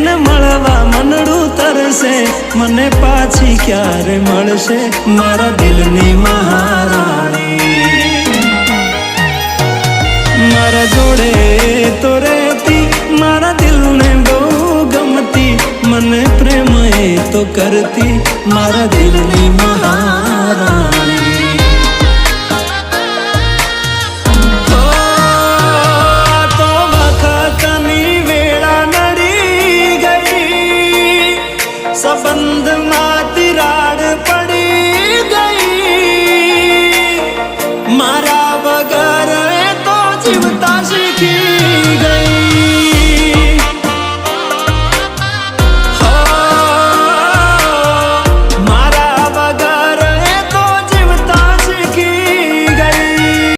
એને મળવા મનડું તરસે, મને પાછી ક્યારે મળશે મારા દિલની મહારાણી। મારા જોડે તો રહેતી, મારા દિલને બહુ ગમતી, મને પ્રેમ એ તો કરતી મારા દિલની મહારાણી।